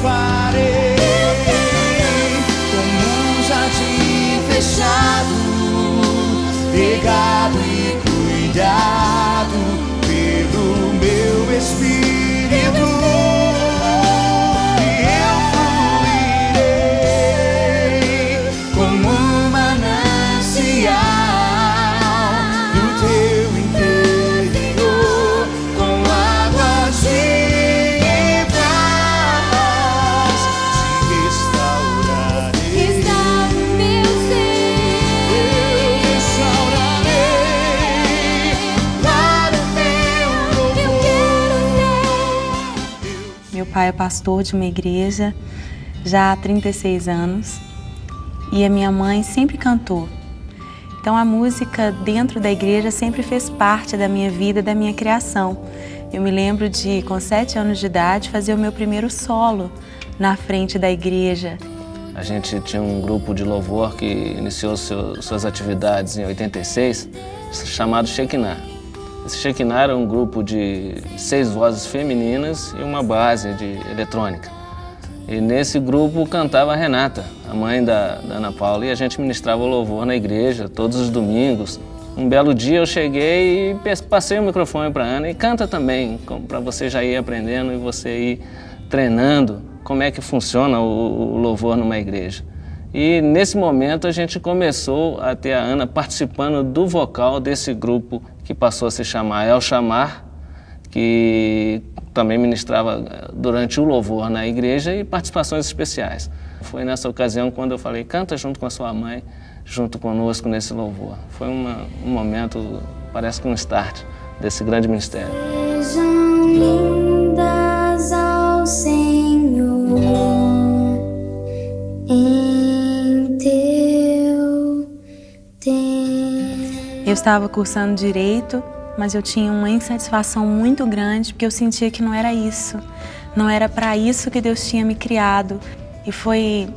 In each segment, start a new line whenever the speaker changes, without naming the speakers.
farei como um jardim fechado, regado e cuidado pelo meu Espírito, e eu fluirei como um manancial do teu interior, com águas de paz te restaurarei.
Restaura o meu ser,
Meu pai é pastor de uma igreja já há 36 anos e a minha mãe sempre cantou. Então a música dentro da igreja sempre fez parte da minha vida, da minha criação. Eu me lembro de, com 7 anos de idade, fazer o meu primeiro solo na frente da igreja.
A gente tinha um grupo de louvor que iniciou suas atividades em 86, chamado Shekinah. Esse Shekinah era um grupo de 6 vozes femininas e uma base de eletrônica. E nesse grupo cantava a Renata, a mãe da Ana Paula, e a gente ministrava o louvor na igreja todos os domingos. Um belo dia eu cheguei e passei o microfone para a Ana, e canta também, para você já ir aprendendo e você ir treinando como é que funciona o louvor numa igreja. E nesse momento a gente começou a ter a Ana participando do vocal desse grupo que passou a se chamar El Chamar, que também ministrava durante o louvor na igreja e participações especiais. Foi nessa ocasião quando eu falei, canta junto com a sua mãe, junto conosco nesse louvor. Foi um momento, parece que um start desse grande ministério.
sejam lindas ao Senhor em teu tempo.
Eu estava cursando Direito, mas eu tinha uma insatisfação muito grande porque eu sentia que não era isso. Não era para isso que Deus tinha me criado. E foi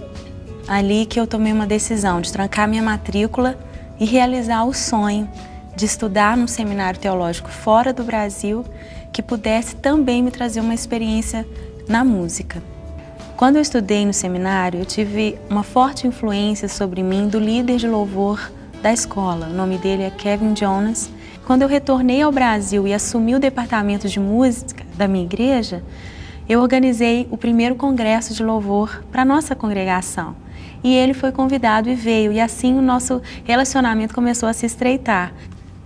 ali que eu tomei uma decisão de trancar minha matrícula e realizar o sonho de estudar num seminário teológico fora do Brasil que pudesse também me trazer uma experiência na música. Quando eu estudei no seminário, eu tive uma forte influência sobre mim do líder de louvor da escola. O nome dele é Kevin Jonas. Quando eu retornei ao Brasil e assumi o departamento de música da minha igreja, eu organizei o primeiro congresso de louvor para a nossa congregação. E ele foi convidado e veio, e assim o nosso relacionamento começou a se estreitar.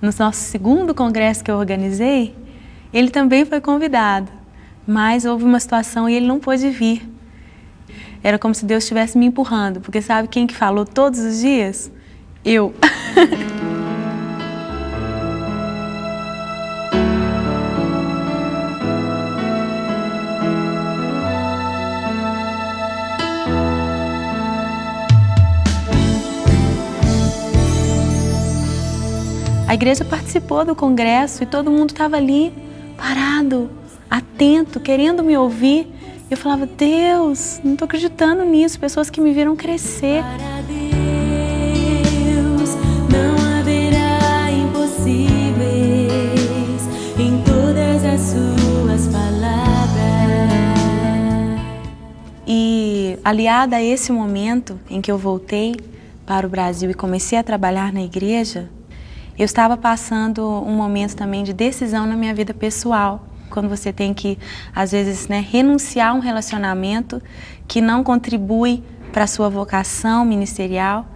No nosso segundo congresso que eu organizei, ele também foi convidado, mas houve uma situação e ele não pôde vir. Era como se Deus estivesse me empurrando, porque sabe quem que falou todos os dias? Eu. A igreja participou do congresso e todo mundo estava ali, parado, atento, querendo me ouvir. Eu falava, Deus, não estou acreditando nisso, pessoas que me viram crescer.
Para Deus não haverá impossíveis em todas as suas palavras.
E aliada a esse momento em que eu voltei para o Brasil e comecei a trabalhar na igreja, eu estava passando um momento também de decisão na minha vida pessoal. Quando você tem que, às vezes, renunciar a um relacionamento que não contribui para a sua vocação ministerial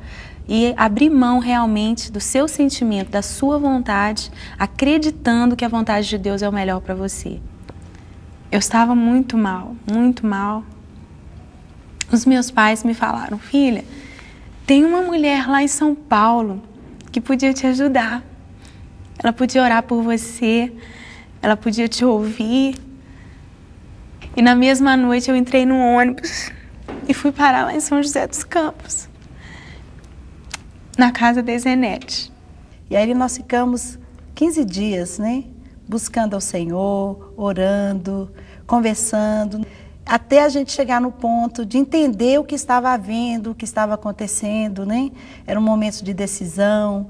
e abrir mão realmente do seu sentimento, da sua vontade, acreditando que a vontade de Deus é o melhor para você. Eu estava muito mal, muito mal. Os meus pais me falaram, filha, tem uma mulher lá em São Paulo que podia te ajudar. Ela podia orar por você, ela podia te ouvir. E na mesma noite eu entrei no ônibus e fui parar lá em São José dos Campos, na casa da Zenete.
E aí nós ficamos 15 dias, buscando ao Senhor, orando, conversando, até a gente chegar no ponto de entender o que estava havendo, o que estava acontecendo, Era um momento de decisão,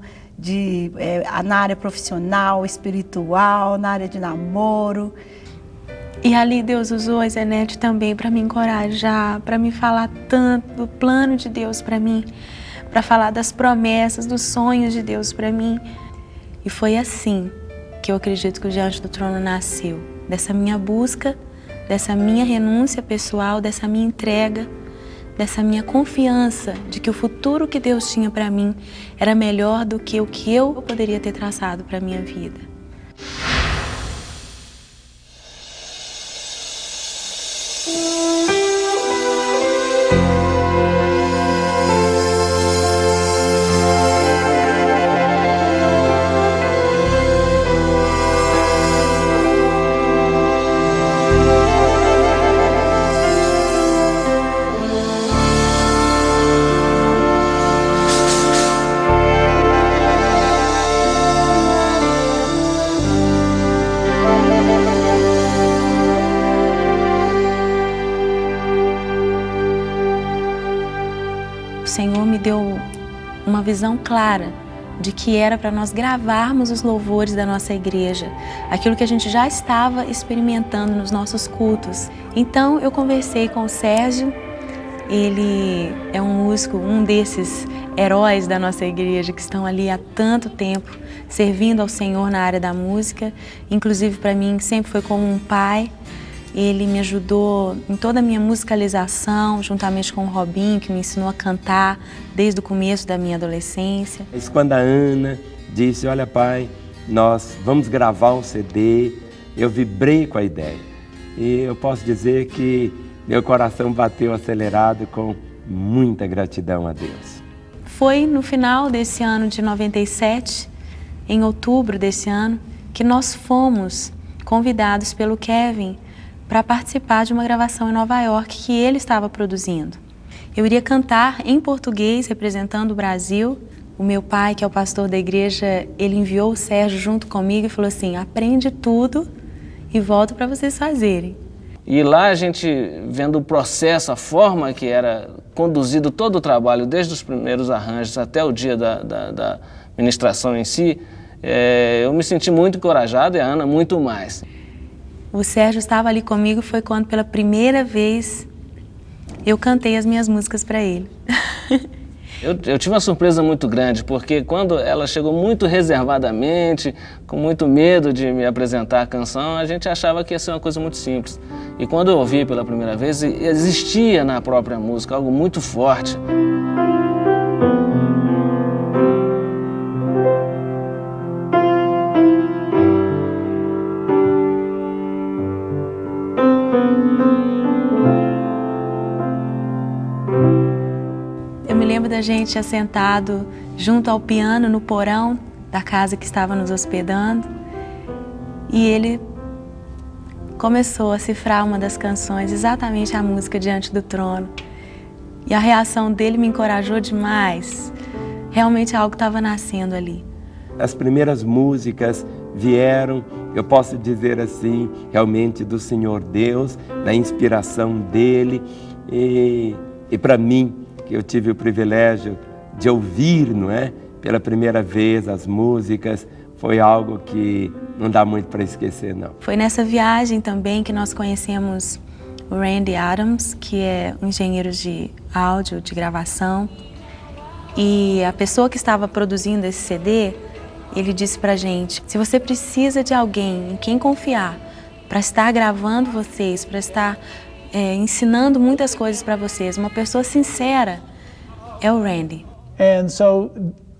na área profissional, espiritual, na área de namoro.
E ali Deus usou a Zenete também para me encorajar, para me falar tanto do plano de Deus para mim, para falar das promessas, dos sonhos de Deus para mim. E foi assim que eu acredito que o Diante do Trono nasceu, dessa minha busca, dessa minha renúncia pessoal, dessa minha entrega, dessa minha confiança de que o futuro que Deus tinha para mim era melhor do que o que eu poderia ter traçado para a minha vida. O Senhor me deu uma visão clara de que era para nós gravarmos os louvores da nossa igreja, aquilo que a gente já estava experimentando nos nossos cultos. Então eu conversei com o Sérgio, ele é um músico, um desses heróis da nossa igreja que estão ali há tanto tempo servindo ao Senhor na área da música, inclusive para mim sempre foi como um pai. Ele me ajudou em toda a minha musicalização, juntamente com o Robinho, que me ensinou a cantar desde o começo da minha adolescência.
Mas quando a Ana disse, olha pai, nós vamos gravar um CD, eu vibrei com a ideia. E eu posso dizer que meu coração bateu acelerado com muita gratidão a Deus.
Foi no final desse ano de 97, em outubro desse ano, que nós fomos convidados pelo Kevin para participar de uma gravação em Nova York que ele estava produzindo. Eu iria cantar em português, representando o Brasil. O meu pai, que é o pastor da igreja, ele enviou o Sérgio junto comigo e falou assim, aprende tudo e volta para vocês fazerem.
E lá a gente, vendo o processo, a forma que era conduzido todo o trabalho, desde os primeiros arranjos até o dia da ministração em si, eu me senti muito encorajado e a Ana muito mais.
O Sérgio estava ali comigo, foi quando pela primeira vez eu cantei as minhas músicas para ele.
Eu tive uma surpresa muito grande, porque quando ela chegou muito reservadamente, com muito medo de me apresentar a canção, a gente achava que ia ser uma coisa muito simples. E quando eu ouvi pela primeira vez, existia na própria música algo muito forte.
Da gente assentado junto ao piano no porão da casa que estava nos hospedando, e ele começou a cifrar uma das canções, exatamente a música Diante do Trono, e a reação dele me encorajou demais. Realmente algo estava nascendo ali.
As primeiras músicas vieram, eu posso dizer assim, realmente do Senhor Deus, da inspiração dele, e para mim, que eu tive o privilégio de ouvir, não é? Pela primeira vez as músicas, foi algo que não dá muito para esquecer, não.
Foi nessa viagem também que nós conhecemos o Randy Adams, que é um engenheiro de áudio, de gravação, e a pessoa que estava produzindo esse CD, ele disse pra gente, se você precisa de alguém em quem confiar para estar gravando vocês, para estar ensinando muitas coisas para vocês, uma pessoa sincera, é o Randy.
And so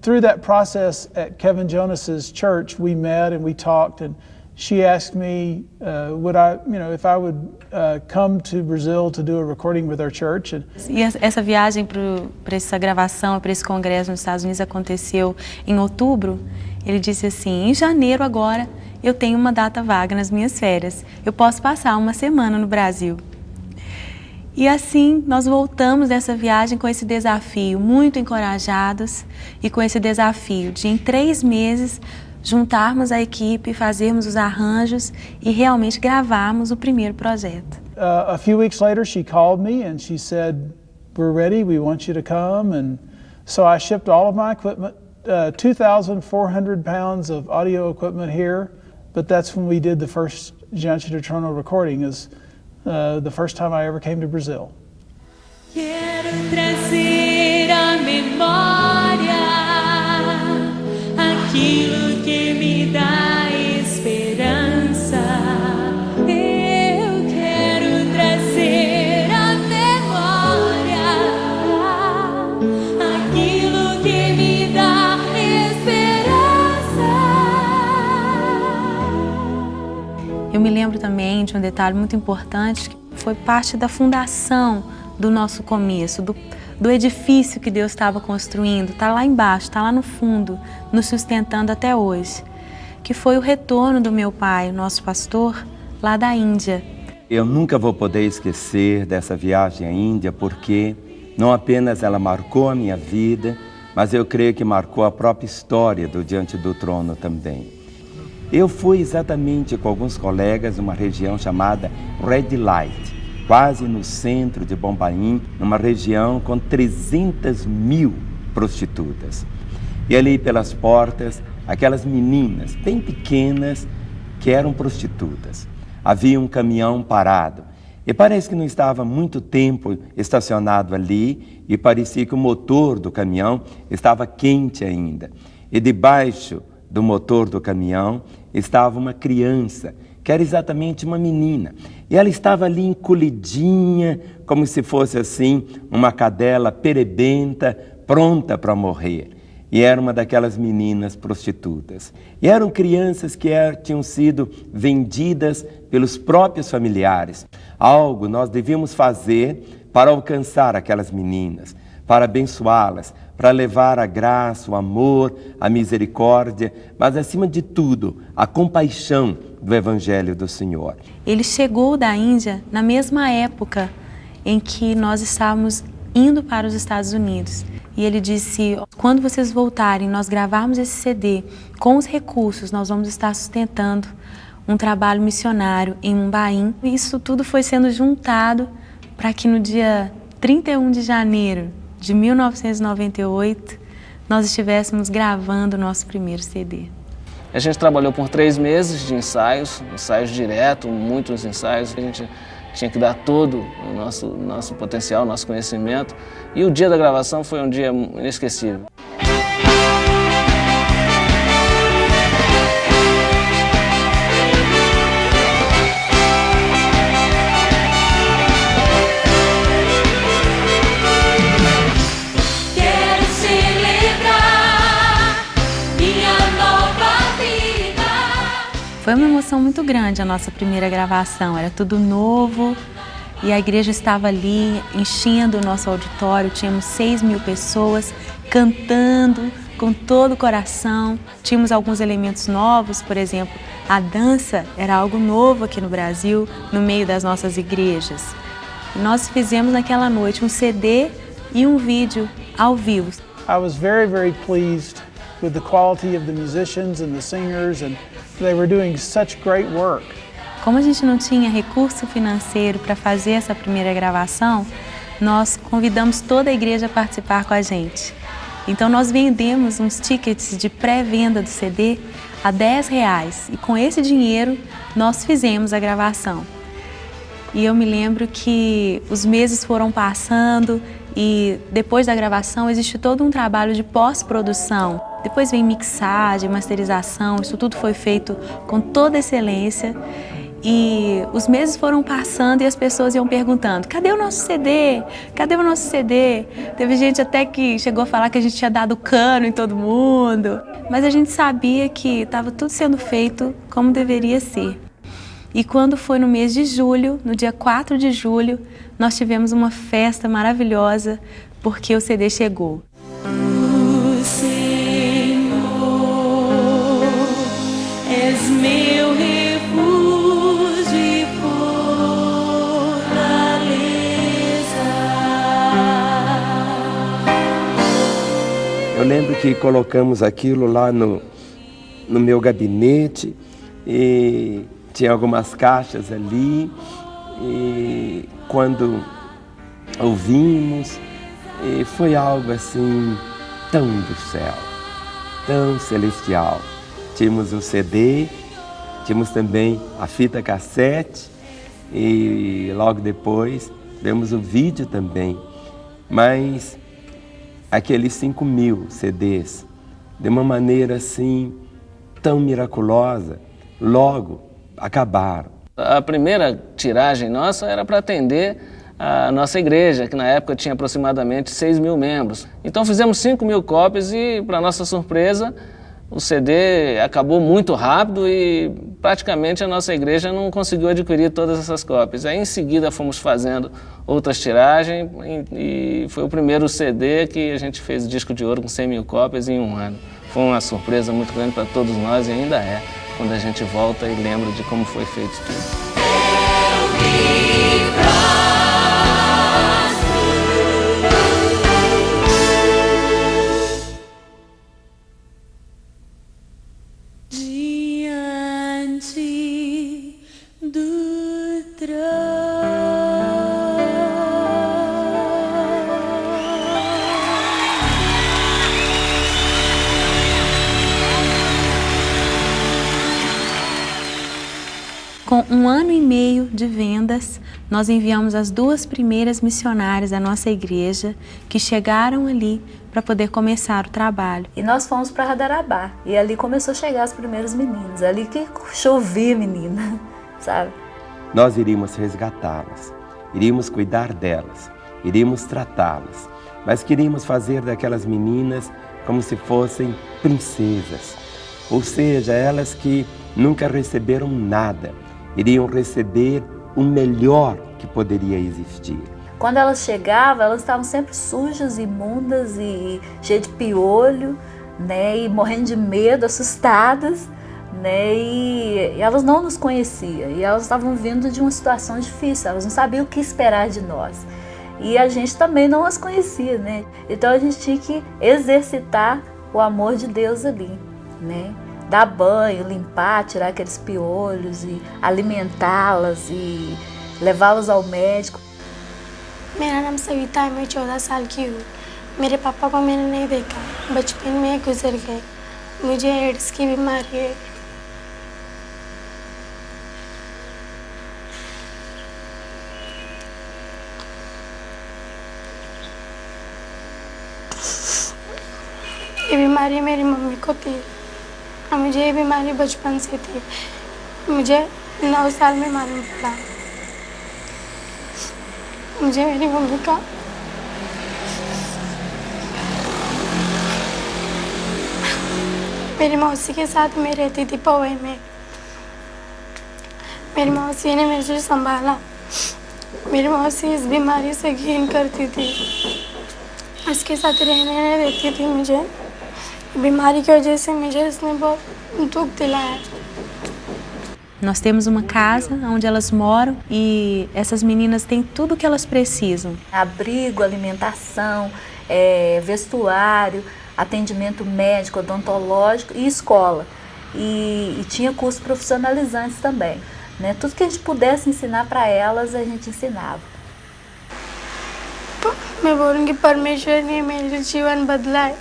through that process at Kevin Jonas's church, we met and we talked, and she asked me if I would come to Brazil to do a recording with our church.
E essa viagem para essa gravação, para esse congresso nos Estados Unidos aconteceu em outubro. Ele disse assim, em janeiro agora eu tenho uma data vaga nas minhas férias, eu posso passar uma semana no Brasil. E assim, nós voltamos dessa viagem com esse desafio, muito encorajados, e com esse desafio de, em 3 meses, juntarmos a equipe, fazermos os arranjos e realmente gravarmos o primeiro projeto.
A few weeks later, she called me and she said, "We're ready, we want you to come." And so I shipped all of my equipment, 2,400 pounds of audio equipment here, but that's when we did the first Diante do Trono recording is the first time I ever came to Brazil.
Quero trazer à memória aquilo que me dá esperança. Eu quero trazer à memória aquilo que me dá esperança.
Eu me lembro também de um detalhe muito importante, que foi parte da fundação do nosso começo, do edifício que Deus estava construindo, está lá embaixo, está lá no fundo, nos sustentando até hoje, que foi o retorno do meu pai, o nosso pastor, lá da Índia.
Eu nunca vou poder esquecer dessa viagem à Índia, porque não apenas ela marcou a minha vida, mas eu creio que marcou a própria história do Diante do Trono também. Eu fui exatamente com alguns colegas numa região chamada Red Light, quase no centro de Bombaim, numa região com 300 mil prostitutas. E ali pelas portas, aquelas meninas bem pequenas que eram prostitutas. Havia um caminhão parado e parece que não estava muito tempo estacionado ali e parecia que o motor do caminhão estava quente ainda. E debaixo do motor do caminhão estava uma criança, que era exatamente uma menina. E ela estava ali encolhidinha, como se fosse assim, uma cadela perebenta, pronta para morrer. E era uma daquelas meninas prostitutas. E eram crianças que tinham sido vendidas pelos próprios familiares. Algo nós devíamos fazer para alcançar aquelas meninas, para abençoá-las, para levar a graça, o amor, a misericórdia, mas acima de tudo, a compaixão do Evangelho do Senhor.
Ele chegou da Índia na mesma época em que nós estávamos indo para os Estados Unidos. E ele disse, quando vocês voltarem, nós gravarmos esse CD, com os recursos, nós vamos estar sustentando um trabalho missionário em Mumbai. E isso tudo foi sendo juntado para que no dia 31 de janeiro de 1998, nós estivéssemos gravando o nosso primeiro CD.
A gente trabalhou por 3 meses de ensaios direto, muitos ensaios. A gente tinha que dar todo o nosso potencial, nosso conhecimento. E o dia da gravação foi um dia inesquecível.
Foi uma emoção muito grande a nossa primeira gravação, era tudo novo e a igreja estava ali enchendo o nosso auditório, tínhamos 6.000 pessoas cantando com todo o coração, tínhamos alguns elementos novos, por exemplo, a dança era algo novo aqui no Brasil, no meio das nossas igrejas. E nós fizemos naquela noite um CD e um vídeo ao vivo.
I was very, very pleased with the quality of the musicians and the singers, and they were doing such great work.
Como a gente não tinha recurso financeiro para fazer essa primeira gravação, nós convidamos toda a igreja a participar com a gente. Então nós vendemos uns tickets de pré-venda do CD a R$10 e com esse dinheiro nós fizemos a gravação. E eu me lembro que os meses foram passando e depois da gravação existe todo um trabalho de pós-produção. Depois vem mixagem, masterização, isso tudo foi feito com toda excelência. E os meses foram passando e as pessoas iam perguntando, cadê o nosso CD? Cadê o nosso CD? Teve gente até que chegou a falar que a gente tinha dado cano em todo mundo. Mas a gente sabia que estava tudo sendo feito como deveria ser. E quando foi no mês de julho, no dia 4 de julho, nós tivemos uma festa maravilhosa porque o CD chegou.
O Senhor és meu refúgio e fortaleza.
Eu lembro que colocamos aquilo lá no meu gabinete e tinha algumas caixas ali e quando ouvimos, foi algo assim tão do céu, tão celestial. Tínhamos o CD, tínhamos também a fita cassete e logo depois vemos o vídeo também. Mas aqueles 5.000 CDs, de uma maneira assim tão miraculosa, logo acabaram.
A primeira tiragem nossa era para atender a nossa igreja, que na época tinha aproximadamente 6.000 membros. Então fizemos 5.000 cópias e, para nossa surpresa, o CD acabou muito rápido e praticamente a nossa igreja não conseguiu adquirir todas essas cópias. Aí em seguida fomos fazendo outras tiragens e foi o primeiro CD que a gente fez disco de ouro com 100.000 cópias em um ano. Foi uma surpresa muito grande para todos nós e ainda é, quando a gente volta e lembra de como foi feito tudo.
Diante do trono.
Com 1 ano e meio de vendas, nós enviamos as 2 primeiras missionárias da nossa igreja que chegaram ali para poder começar o trabalho.
E nós fomos para Radarabá e ali começou a chegar os primeiros meninos, ali que chovia menina, sabe?
Nós iríamos resgatá-las, iríamos cuidar delas, iríamos tratá-las, mas queríamos fazer daquelas meninas como se fossem princesas, ou seja, elas que nunca receberam nada, iriam receber o melhor que poderia existir.
Quando elas chegavam, elas estavam sempre sujas, imundas e cheias de piolho, né, e morrendo de medo, assustadas, né, e elas não nos conheciam, e elas estavam vindo de uma situação difícil, elas não sabiam o que esperar de nós. E a gente também não as conhecia, né? Então a gente tinha que exercitar o amor de Deus ali, né? Dar banho, limpar, tirar aqueles piolhos e alimentá-las e levá-las ao médico.
मेरा नाम सविता है, मैं 14 साल की हूँ। मेरे पापा को मैंने नहीं देखा, बचपन में गुजर गए। मुझे एड्स की बीमारी है। ये बीमारी मेरी मम्मी को थी और मुझे ये बीमारी बचपन से थी। मुझे 9 साल में मालूम पड़ा। मुझे मेरी मम्मी का मेरी मौसी के साथ मैं रहती थी पवई में। मेरी मौसी ने मुझे संभाला। मेरी मौसी इस बीमारी से घिन करती थी, उसके साथ रहने नहीं देती थी मुझे। बीमारी की वजह से मुझे इसने बहुत दुख दिलाया।
Nós temos uma casa onde elas moram e essas meninas têm tudo o que elas precisam.
Abrigo, alimentação, vestuário, atendimento médico, odontológico e escola. E tinha cursos profissionalizantes também, né? Tudo que a gente pudesse ensinar para elas, a gente ensinava.
मैं बोलूँगी परमेश्वर ने मेरा जीवन बदला है।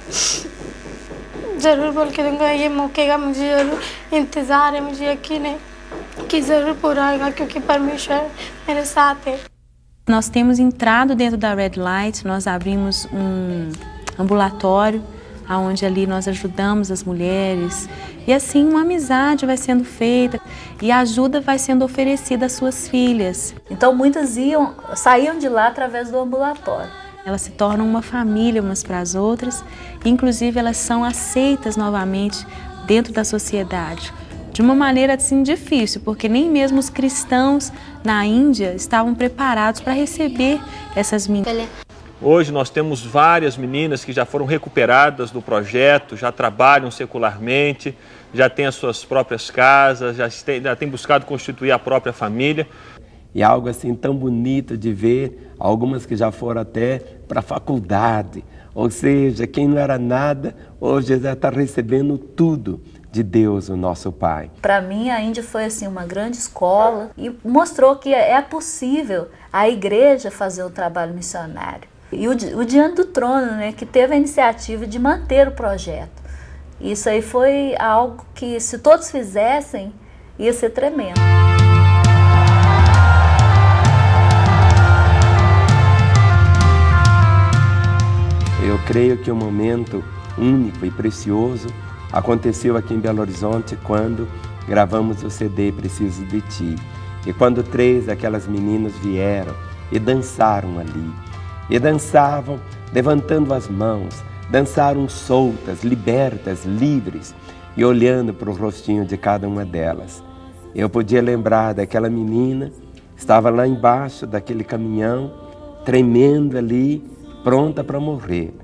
ज़रूर बोल के दूँगा, ये मौके का मुझे ज़रूर इंतज़ार है, मुझे यकीन है que ज़रूर पूरा होगा क्योंकि परमेश्वर मेरे साथ है।
Nós temos entrado dentro da Red Light, nós abrimos um ambulatório, onde ali nós ajudamos as mulheres e assim uma amizade vai sendo feita e a ajuda vai sendo oferecida às suas filhas.
Então muitas saíam de lá através do ambulatório.
Elas se tornam uma família umas para as outras, inclusive elas são aceitas novamente dentro da sociedade. De uma maneira assim difícil, porque nem mesmo os cristãos na Índia estavam preparados para receber essas meninas.
Hoje nós temos várias meninas que já foram recuperadas do projeto, já trabalham secularmente, já têm as suas próprias casas, já têm buscado constituir a própria família.
E algo assim tão bonito de ver, algumas que já foram até para a faculdade, ou seja, quem não era nada, hoje já está recebendo tudo de Deus, o nosso Pai.
Para mim, a Índia foi assim uma grande escola e mostrou que é possível a igreja fazer o trabalho missionário. E o Diante do Trono, né, que teve a iniciativa de manter o projeto. Isso aí foi algo que, se todos fizessem, ia ser tremendo.
Eu creio que um momento único e precioso aconteceu aqui em Belo Horizonte quando gravamos o CD Preciso de Ti. E quando 3 daquelas meninas vieram e dançaram ali. E dançavam levantando as mãos, dançaram soltas, libertas, livres e olhando para o rostinho de cada uma delas. Eu podia lembrar daquela menina, estava lá embaixo daquele caminhão, tremendo ali, pronta para morrer,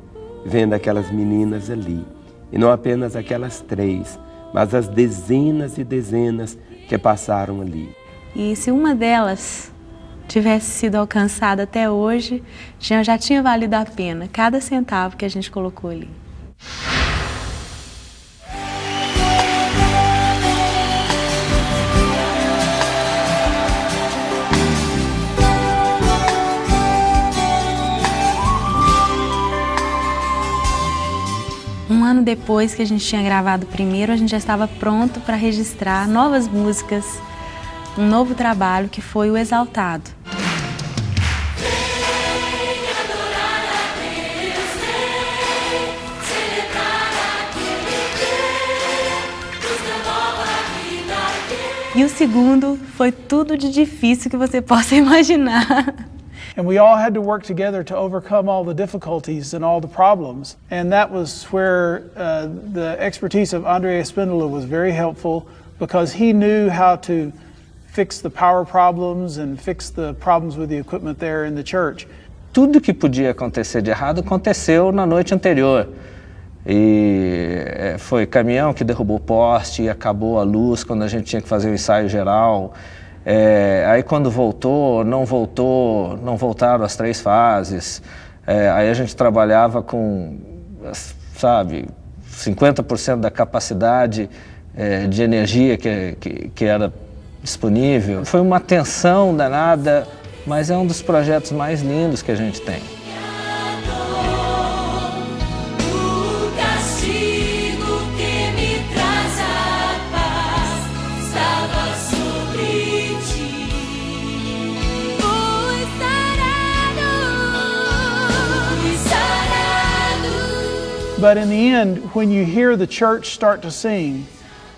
vendo aquelas meninas ali. E não apenas aquelas 3, mas as dezenas e dezenas que passaram ali.
E se uma delas tivesse sido alcançada até hoje, já tinha valido a pena cada centavo que a gente colocou ali. Um ano depois que a gente tinha gravado o primeiro, a gente já estava pronto para registrar novas músicas, um novo trabalho que foi o Exaltado. E o segundo foi tudo de difícil que você possa imaginar.
And we all had to work together to overcome all the difficulties and all the problems. And that was where the expertise of Andrea Espíndola was very helpful, because he knew how to fix the power problems and fix the problems with the equipment there in the church.
Tudo que podia acontecer de errado aconteceu na noite anterior. E foi caminhão que derrubou poste e acabou a luz quando a gente tinha que fazer o ensaio geral. Aí quando não voltaram as 3 fases. Aí a gente trabalhava com, 50% da capacidade de energia que era disponível. Foi uma tensão danada, mas é um dos projetos mais lindos que a gente tem.
But in the end, when you hear the church start to sing,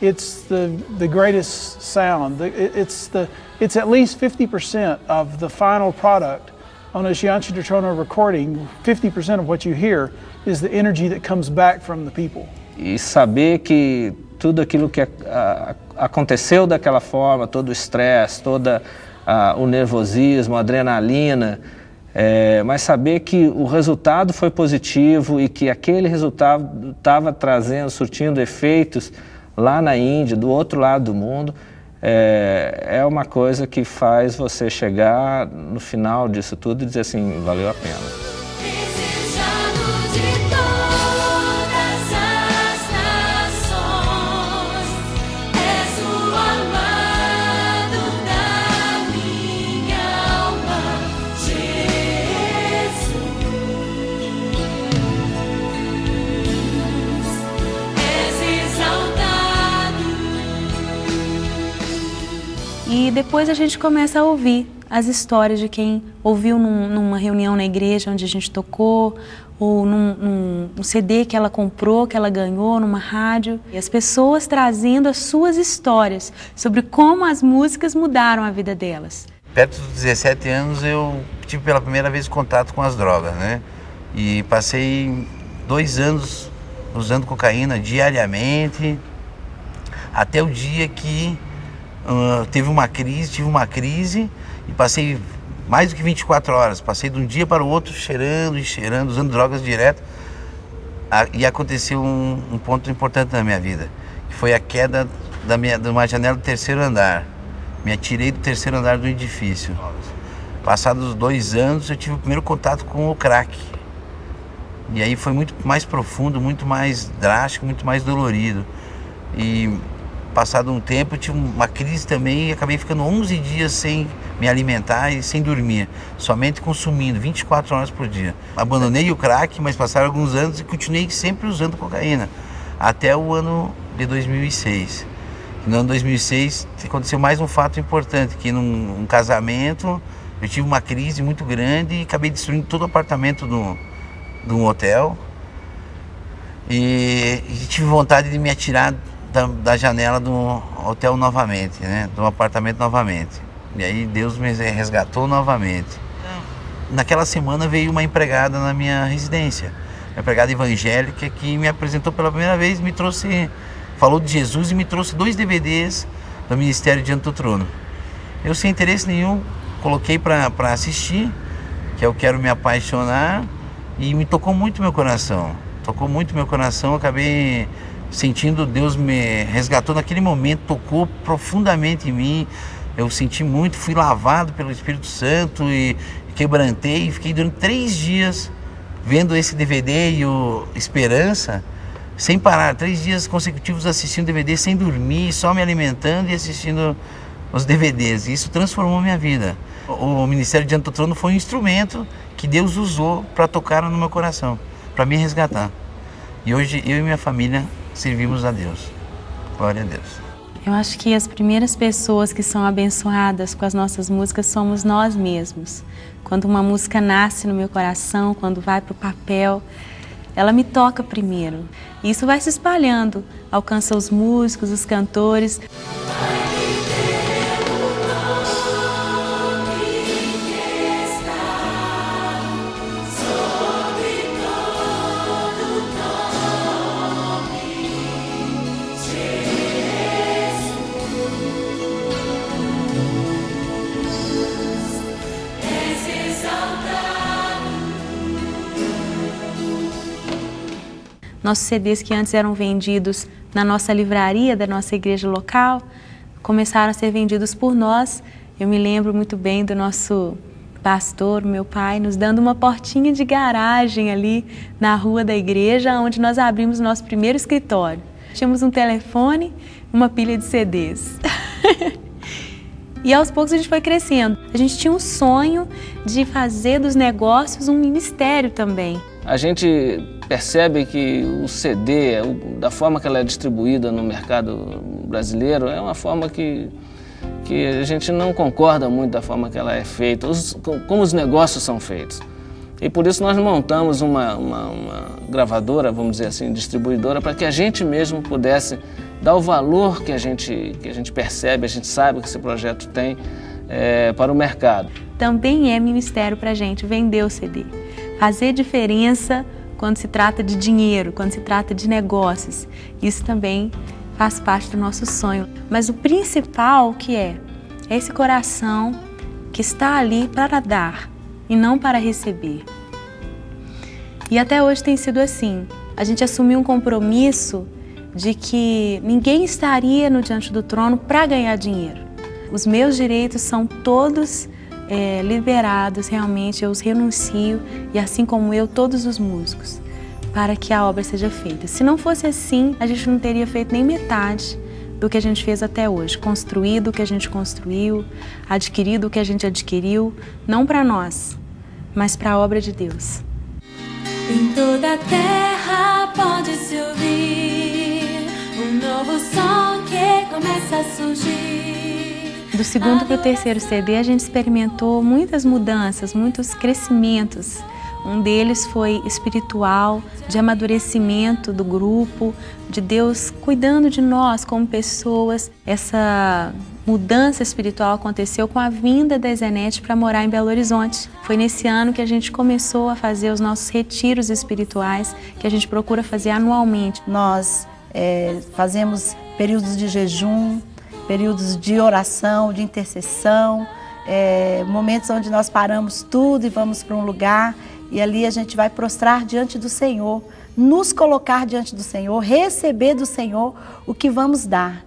it's the greatest sound. It's at least 50% of the final product on a Gianchi de Trono recording. 50% of what you hear is the energy that comes back from the people.
E saber que tudo aquilo que aconteceu daquela forma, todo o estresse, todo o nervosismo, a adrenalina, mas saber que o resultado foi positivo e que aquele resultado estava surtindo efeitos lá na Índia, do outro lado do mundo, é uma coisa que faz você chegar no final disso tudo e dizer assim, valeu a pena.
E depois a gente começa a ouvir as histórias de quem ouviu numa reunião na igreja onde a gente tocou, ou num CD que ela comprou, que ela ganhou numa rádio. E as pessoas trazendo as suas histórias sobre como as músicas mudaram a vida delas.
Perto dos 17 anos eu tive pela primeira vez contato com as drogas, né? E passei 2 anos usando cocaína diariamente, até o dia que tive uma crise e passei mais do que 24 horas, passei de um dia para o outro cheirando, usando drogas direto. E aconteceu um ponto importante na minha vida, que foi a queda de uma janela do 3º andar. Me atirei do 3º andar do edifício. Passados 2 anos eu tive o primeiro contato com o crack. E aí foi muito mais profundo, muito mais drástico, muito mais dolorido. E passado um tempo eu tive uma crise também e acabei ficando 11 dias sem me alimentar e sem dormir, somente consumindo 24 horas por dia. Abandonei o crack, mas passaram alguns anos e continuei sempre usando cocaína, até o ano de 2006, No ano 2006 aconteceu mais um fato importante, que num casamento eu tive uma crise muito grande e acabei destruindo todo o apartamento de um hotel. E tive vontade de me atirar da janela do hotel novamente, né? Do apartamento novamente. E aí Deus me resgatou novamente. Naquela semana veio uma empregada na minha residência, uma empregada evangélica que me apresentou pela primeira vez, falou de Jesus e me trouxe 2 DVDs do Ministério Diante do Trono. Eu, sem interesse nenhum, coloquei para assistir, que eu quero me apaixonar, e me tocou muito meu coração. Tocou muito meu coração, acabei sentindo, Deus me resgatou naquele momento, tocou profundamente em mim. Eu senti muito, fui lavado pelo Espírito Santo e quebrantei. Fiquei durante 3 dias vendo esse DVD e o Esperança, sem parar, 3 dias consecutivos assistindo DVD, sem dormir, só me alimentando e assistindo os DVDs. Isso transformou minha vida. O Ministério Diante do Trono foi um instrumento que Deus usou para tocar no meu coração, para me resgatar. E hoje eu e minha família servimos a Deus. Glória a Deus.
Eu acho que as primeiras pessoas que são abençoadas com as nossas músicas somos nós mesmos. Quando uma música nasce no meu coração, quando vai para o papel, ela me toca primeiro. E isso vai se espalhando, alcança os músicos, os cantores. Nossos CDs que antes eram vendidos na nossa livraria da nossa igreja local, começaram a ser vendidos por nós. Eu me lembro muito bem do nosso pastor, meu pai, nos dando uma portinha de garagem ali na rua da igreja, onde nós abrimos nosso primeiro escritório. Tínhamos um telefone, uma pilha de CDs. E aos poucos a gente foi crescendo. A gente tinha um sonho de fazer dos negócios um ministério também.
A gente percebe que o CD, da forma que ela é distribuída no mercado brasileiro, é uma forma que a gente não concorda muito da forma que ela é feita, como os negócios são feitos. E por isso nós montamos uma gravadora, vamos dizer assim, distribuidora, para que a gente mesmo pudesse dar o valor que a gente percebe, a gente sabe que esse projeto tem para o mercado.
Também é ministério para a gente vender o CD, fazer diferença quando se trata de dinheiro, quando se trata de negócios. Isso também faz parte do nosso sonho. Mas o principal que é esse coração que está ali para dar e não para receber. E até hoje tem sido assim. A gente assumiu um compromisso de que ninguém estaria no Diante do Trono para ganhar dinheiro. Os meus direitos são todos liberados, realmente eu os renuncio, e assim como eu, todos os músicos, para que a obra seja feita. Se não fosse assim, a gente não teria feito nem metade do que a gente fez até hoje, construído o que a gente construiu, adquirido o que a gente adquiriu, não para nós, mas para a obra de Deus.
Em toda a terra pode-se ouvir um novo som que começa a surgir.
Do segundo para o terceiro CD, a gente experimentou muitas mudanças, muitos crescimentos. Um deles foi espiritual, de amadurecimento do grupo, de Deus cuidando de nós como pessoas. Essa mudança espiritual aconteceu com a vinda da Zenete para morar em Belo Horizonte. Foi nesse ano que a gente começou a fazer os nossos retiros espirituais, que a gente procura fazer anualmente.
Nós fazemos períodos de jejum, períodos de oração, de intercessão, momentos onde nós paramos tudo e vamos para um lugar e ali a gente vai prostrar diante do Senhor, nos colocar diante do Senhor, receber do Senhor o que vamos dar.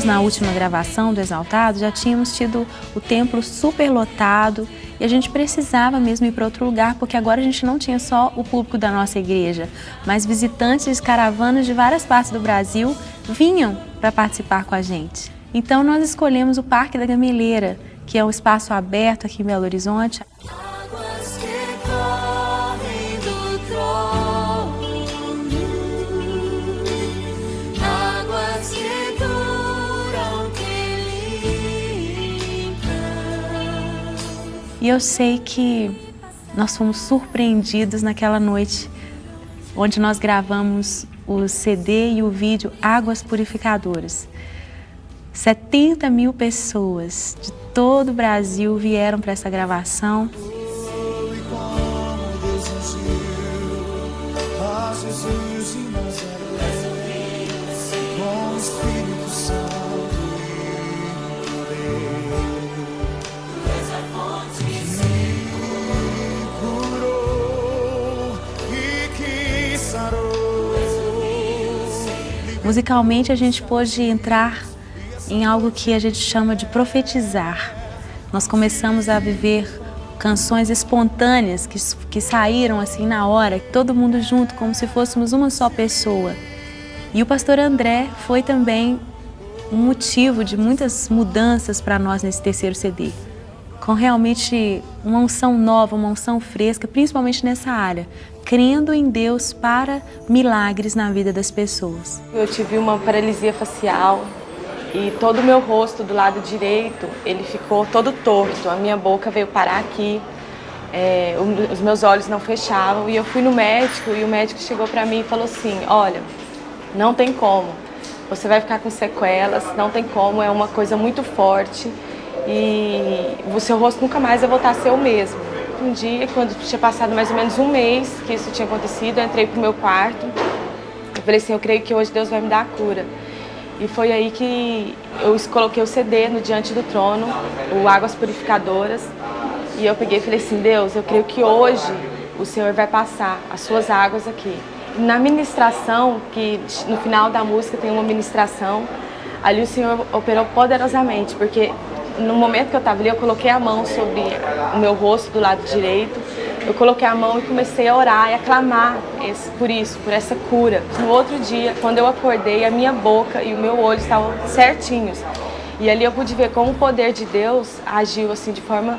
na última gravação do Exaltado, já tínhamos tido o templo super lotado e a gente precisava mesmo ir para outro lugar, porque agora a gente não tinha só o público da nossa igreja, mas visitantes, caravanas de várias partes do Brasil vinham para participar com a gente. Então nós escolhemos o Parque da Gameleira, que é um espaço aberto aqui em Belo Horizonte.
Águas que correm do trono, águas que duram, que limpam.
E eu sei que nós fomos surpreendidos naquela noite, onde nós gravamos o CD e o vídeo Águas Purificadoras. 70 mil pessoas de todo o Brasil vieram para essa gravação. Musicalmente a gente pôde entrar em algo que a gente chama de profetizar. Nós começamos a viver canções espontâneas que saíram assim na hora, todo mundo junto, como se fôssemos uma só pessoa. E o pastor André foi também um motivo de muitas mudanças para nós nesse terceiro CD. Com realmente uma unção nova, uma unção fresca, principalmente nessa área, crendo em Deus para milagres na vida das pessoas.
Eu tive uma paralisia facial e todo o meu rosto do lado direito, ele ficou todo torto. A minha boca veio parar aqui, os meus olhos não fechavam. E eu fui no médico e o médico chegou para mim e falou assim, olha, não tem como, você vai ficar com sequelas, não tem como, é uma coisa muito forte e o seu rosto nunca mais vai voltar a ser o mesmo. Um dia, quando tinha passado mais ou menos um mês que isso tinha acontecido, eu entrei pro meu quarto, eu falei assim, eu creio que hoje Deus vai me dar a cura. E foi aí que eu coloquei o CD no Diante do Trono, o Águas Purificadoras, e eu peguei e falei assim, Deus, eu creio que hoje o Senhor vai passar as suas águas aqui. E na ministração, que no final da música tem uma ministração, ali o Senhor operou poderosamente, porque no momento que eu estava ali, eu coloquei a mão sobre o meu rosto do lado direito, eu coloquei a mão e comecei a orar e a clamar por essa cura. No outro dia, quando eu acordei, a minha boca e o meu olho estavam certinhos. E ali eu pude ver como o poder de Deus agiu assim de forma...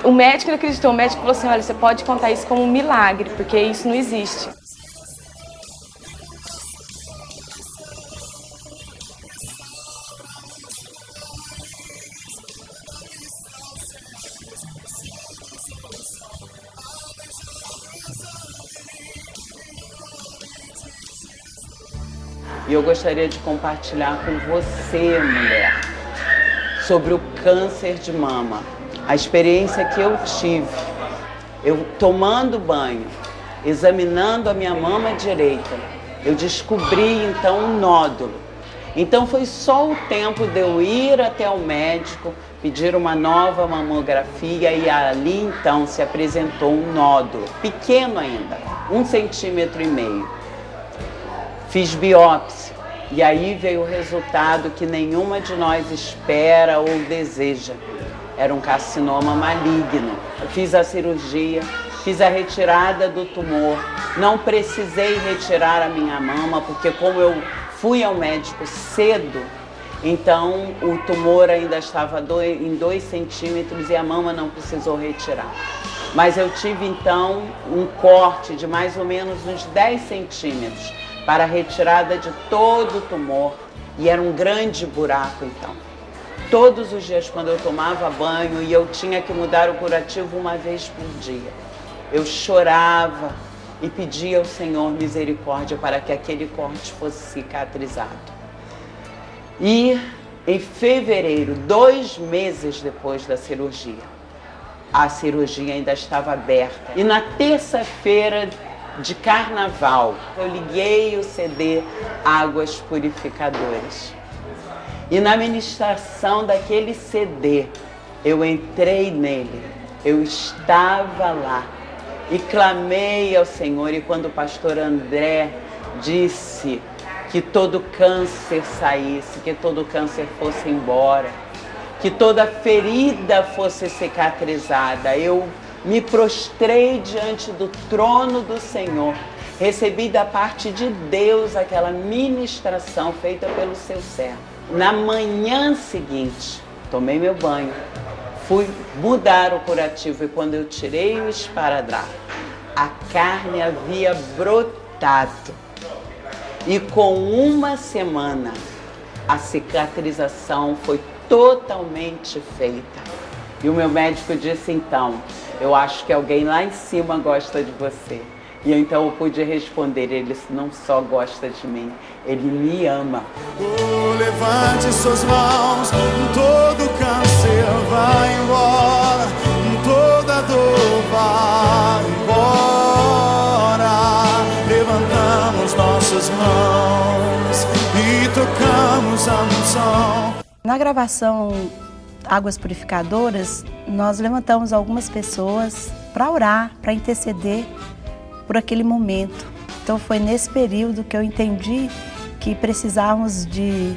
O médico não acreditou, o médico falou assim, olha, você pode contar isso como um milagre, porque isso não existe.
E eu gostaria de compartilhar com você, mulher, sobre o câncer de mama. A experiência que eu tive, eu tomando banho, examinando a minha mama direita, eu descobri então um nódulo. Então foi só o tempo de eu ir até o médico, pedir uma nova mamografia e ali então se apresentou um nódulo, pequeno ainda, 1,5 centímetros. Fiz biópsia e aí veio o resultado que nenhuma de nós espera ou deseja. Era um carcinoma maligno. Eu fiz a cirurgia, fiz a retirada do tumor. Não precisei retirar a minha mama, porque como eu fui ao médico cedo, então o tumor ainda estava em 2 centímetros e a mama não precisou retirar. Mas eu tive então um corte de mais ou menos uns 10 centímetros para a retirada de todo o tumor e era um grande buraco então. Todos os dias quando eu tomava banho e eu tinha que mudar o curativo uma vez por dia, eu chorava e pedia ao Senhor misericórdia para que aquele corte fosse cicatrizado. E em fevereiro, 2 meses depois da cirurgia, a cirurgia ainda estava aberta. E na terça-feira de carnaval, eu liguei o CD Águas Purificadoras. E na ministração daquele CD, eu entrei nele, eu estava lá e clamei ao Senhor. E quando o pastor André disse que todo câncer saísse, que todo câncer fosse embora, que toda ferida fosse cicatrizada. Eu me prostrei diante do trono do Senhor, recebi da parte de Deus aquela ministração feita pelo seu servo. Na manhã seguinte, tomei meu banho, fui mudar o curativo e quando eu tirei o esparadrapo, a carne havia brotado. E com uma semana, a cicatrização foi totalmente feita. E o meu médico disse, então, eu acho que alguém lá em cima gosta de você. E então eu pude responder, ele não só gosta de mim, ele me ama.
Oh, levante suas mãos, todo câncer vai embora, toda dor vai embora. Levantamos nossas mãos e tocamos a unção.
Na gravação Águas Purificadoras, nós levantamos algumas pessoas para orar, para interceder por aquele momento. Então foi nesse período que eu entendi que precisávamos de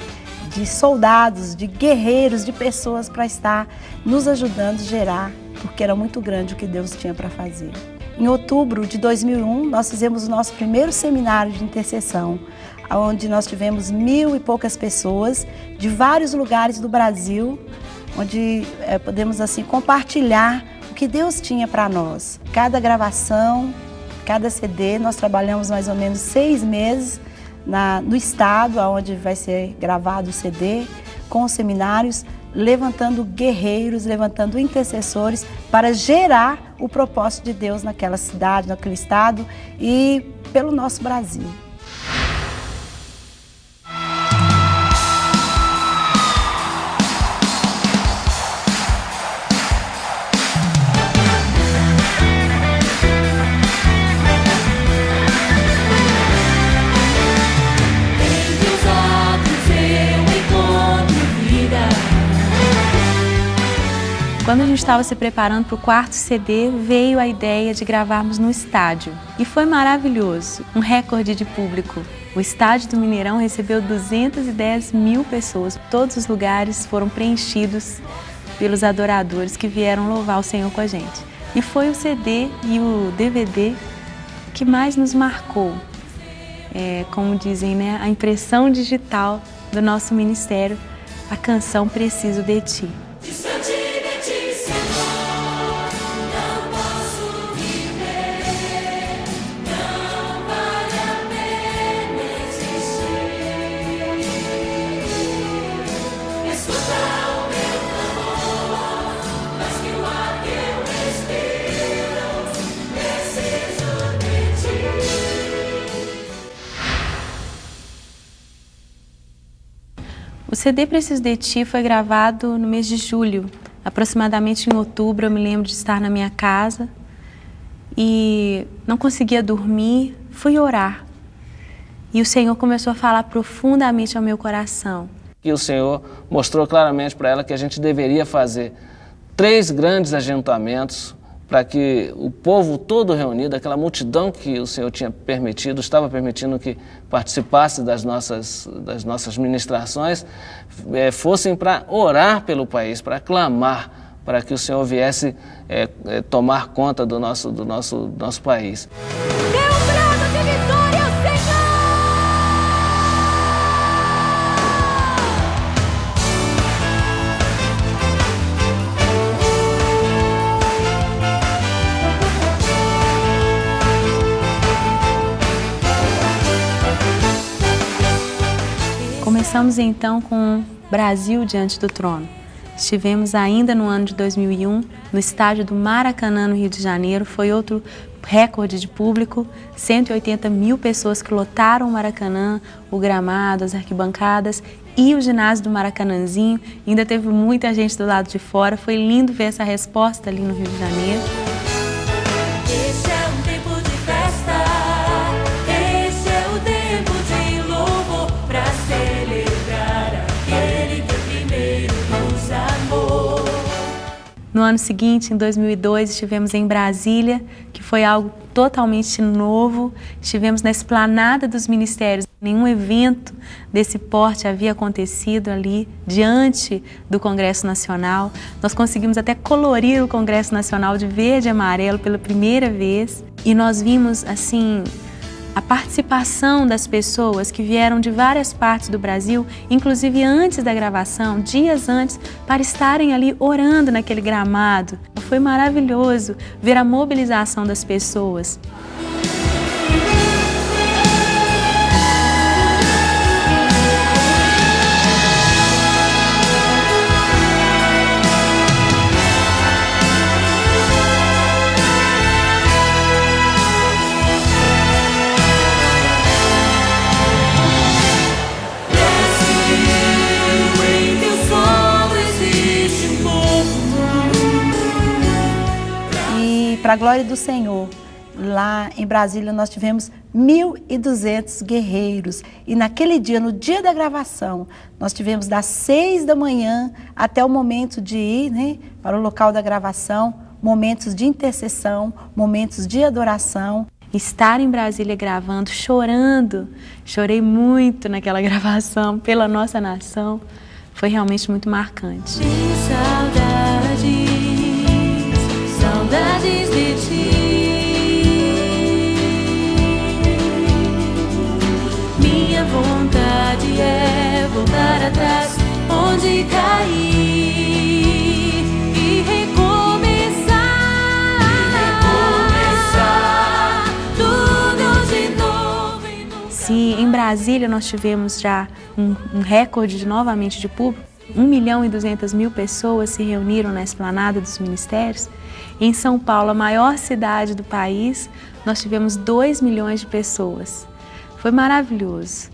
soldados, de guerreiros, de pessoas para estar nos ajudando a gerar, porque era muito grande o que Deus tinha para fazer. Em outubro de 2001, nós fizemos o nosso primeiro seminário de intercessão, onde nós tivemos 1000 e poucas pessoas de vários lugares do Brasil, onde podemos assim compartilhar o que Deus tinha para nós. Cada gravação, cada CD, nós trabalhamos mais ou menos 6 meses no estado onde vai ser gravado o CD, com os seminários, levantando guerreiros, levantando intercessores para gerar o propósito de Deus naquela cidade, naquele estado e pelo nosso Brasil.
Quando a gente estava se preparando para o 4º CD, veio a ideia de gravarmos no estádio. E foi maravilhoso, um recorde de público. O estádio do Mineirão recebeu 210 mil pessoas. Todos os lugares foram preenchidos pelos adoradores que vieram louvar o Senhor com a gente. E foi o CD e o DVD que mais nos marcou. Como dizem, né? A impressão digital do nosso ministério, a canção Preciso de Ti. O CD Preciso de Ti foi gravado no mês de julho, aproximadamente em outubro. Eu me lembro de estar na minha casa e não conseguia dormir, fui orar. E o Senhor começou a falar profundamente ao meu coração.
E o Senhor mostrou claramente para ela que a gente deveria fazer 3 grandes ajuntamentos para que o povo todo reunido, aquela multidão que o Senhor tinha permitido, estava permitindo que participasse das nossas ministrações, fossem para orar pelo país, para clamar, para que o Senhor viesse tomar conta do nosso país.
Começamos então com Brasil Diante do Trono. Estivemos ainda no ano de 2001, no estádio do Maracanã, no Rio de Janeiro. Foi outro recorde de público, 180 mil pessoas que lotaram o Maracanã, o gramado, as arquibancadas e o ginásio do Maracanãzinho. Ainda teve muita gente do lado de fora, foi lindo ver essa resposta ali no Rio de Janeiro.
Esse é um tempo de festa, esse é o tempo de louvor, pra celebrar aquele que primeiro nos amou.
No ano seguinte, em 2002, estivemos em Brasília, que foi algo totalmente novo. Estivemos na Esplanada dos Ministérios, Nenhum evento desse porte havia acontecido ali diante do Congresso Nacional. Nós conseguimos até colorir o Congresso Nacional de verde e amarelo pela primeira vez. E nós vimos, assim, a participação das pessoas que vieram de várias partes do Brasil, inclusive antes da gravação, dias antes, para estarem ali orando naquele gramado. Foi maravilhoso ver a mobilização das pessoas.
Para a glória do Senhor, lá em Brasília nós tivemos 1.200 guerreiros. E naquele dia, no dia da gravação, nós tivemos das 6 da manhã até o momento de ir, né, para o local da gravação, momentos de intercessão, momentos de adoração.
Estar em Brasília gravando, chorando, chorei muito naquela gravação pela nossa nação, foi realmente muito marcante.
Saudades de ti. Minha vontade é voltar atrás onde caí e recomeçar tudo de novo.
Se em Brasília nós tivemos já um recorde novamente de público, 1.200.000 pessoas se reuniram na esplanada dos ministérios. Em São Paulo, a maior cidade do país, nós tivemos 2 milhões de pessoas. Foi maravilhoso.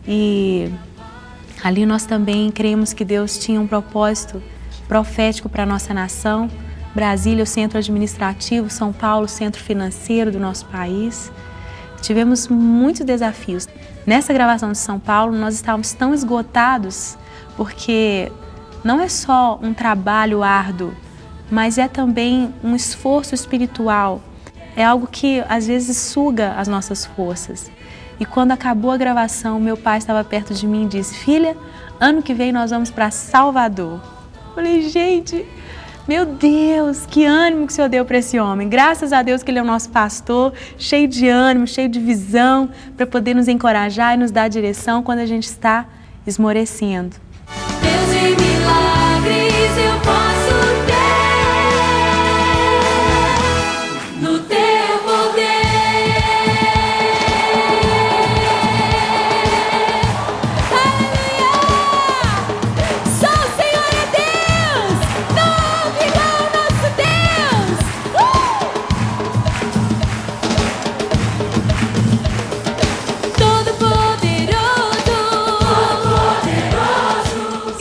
E ali nós também cremos que Deus tinha um propósito profético para a nossa nação. Brasília, o centro administrativo, São Paulo, o centro financeiro do nosso país. Tivemos muitos desafios. Nessa gravação de São Paulo, nós estávamos tão esgotados, porque não é só um trabalho árduo, mas é também um esforço espiritual. É algo que às vezes suga as nossas forças. E quando acabou a gravação, meu pai estava perto de mim e disse: filha, ano que vem nós vamos para Salvador. Eu falei: gente, meu Deus, que ânimo que o Senhor deu para esse homem. Graças a Deus que ele é o nosso pastor, cheio de ânimo, cheio de visão, para poder nos encorajar e nos dar direção quando a gente está esmorecendo.
Deus em milagres eu posso ter no teu poder. Aleluia! Só o Senhor é Deus, não igual ao nosso Deus. Todo poderoso.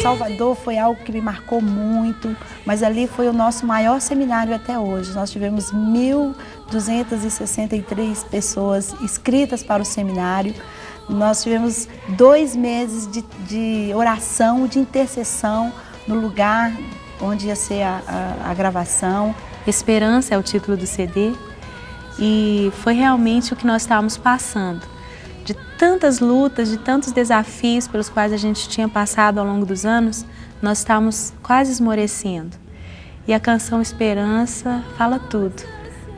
Salvador foi algo que me marcou muito, mas ali foi o nosso maior seminário até hoje. Nós tivemos 1.263 pessoas inscritas para o seminário. Nós tivemos 2 meses de oração, de intercessão no lugar onde ia ser a gravação.
Esperança é o título do CD e foi realmente o que nós estávamos passando. De tantas lutas, de tantos desafios pelos quais a gente tinha passado ao longo dos anos, nós estávamos quase esmorecendo. E a canção Esperança fala tudo.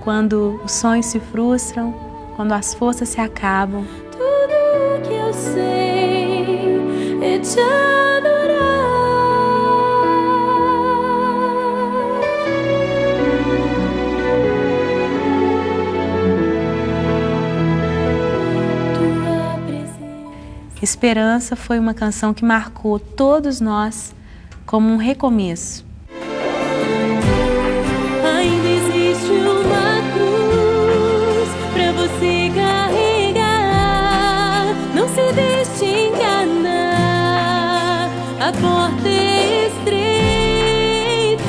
Quando os sonhos se frustram, quando as forças se acabam.
Tudo que eu sei é te adorar.
Esperança foi uma canção que marcou todos nós como um recomeço.
Ainda existe uma cruz pra você carregar. Não se deixe enganar, a porta é estreita.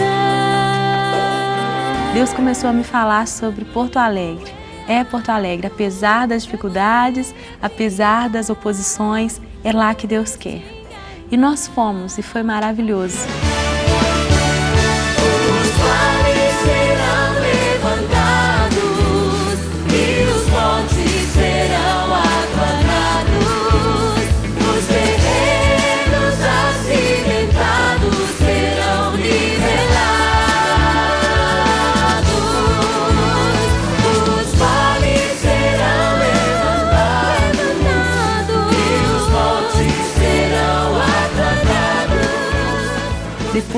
Deus começou a me falar sobre Porto Alegre. É Porto Alegre, apesar das dificuldades, apesar das oposições, é lá que Deus quer. E nós fomos e foi maravilhoso.
Os vales serão levantados e os montes serão aplanados.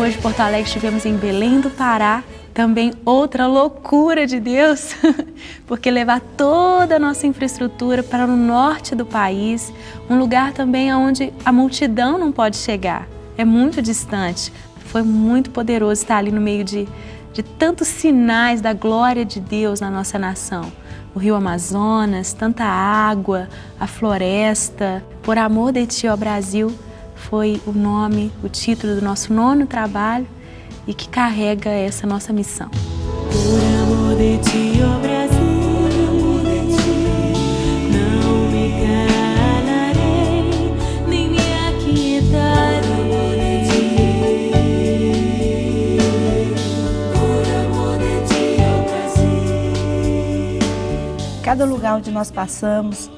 Depois de Porto Alegre, estivemos em Belém do Pará, também outra loucura de Deus, porque levar toda a nossa infraestrutura para o norte do país, um lugar também onde a multidão não pode chegar, é muito distante. Foi muito poderoso estar ali no meio de tantos sinais da glória de Deus na nossa nação. O rio Amazonas, tanta água, a floresta. Por amor de Ti, ó Brasil, foi o nome, o título do nosso 9º trabalho e que carrega essa nossa missão.
Por amor de Ti, ó Brasil, não me calarei, nem me aquietarei.
Cada lugar onde nós passamos,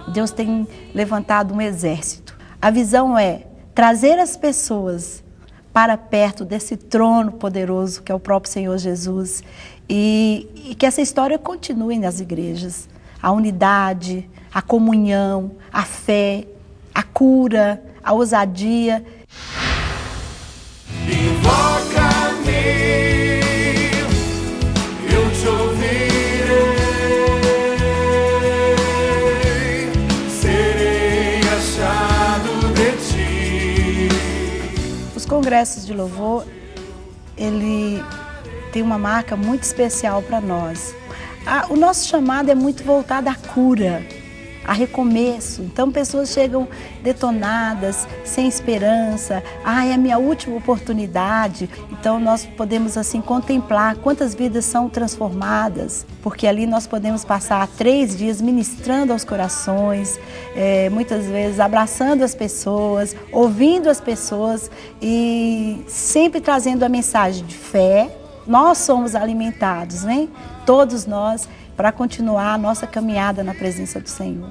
Deus tem levantado um exército. A visão é trazer as pessoas para perto desse trono poderoso que é o próprio Senhor Jesus e que essa história continue nas igrejas. A unidade, a comunhão, a fé, a cura, a ousadia.
Invoca-me, eu te ouvirei, serei achado de Ti.
Os congressos de louvor, ele tem uma marca muito especial para nós. O nosso chamado é muito voltado à cura, a recomeço. Então pessoas chegam detonadas, sem esperança. É a minha última oportunidade. Então nós podemos assim contemplar quantas vidas são transformadas, porque ali nós podemos passar 3 dias ministrando aos corações, muitas vezes abraçando as pessoas, ouvindo as pessoas e sempre trazendo a mensagem de fé. Nós somos alimentados, né? Todos nós, para continuar a nossa caminhada na presença do Senhor.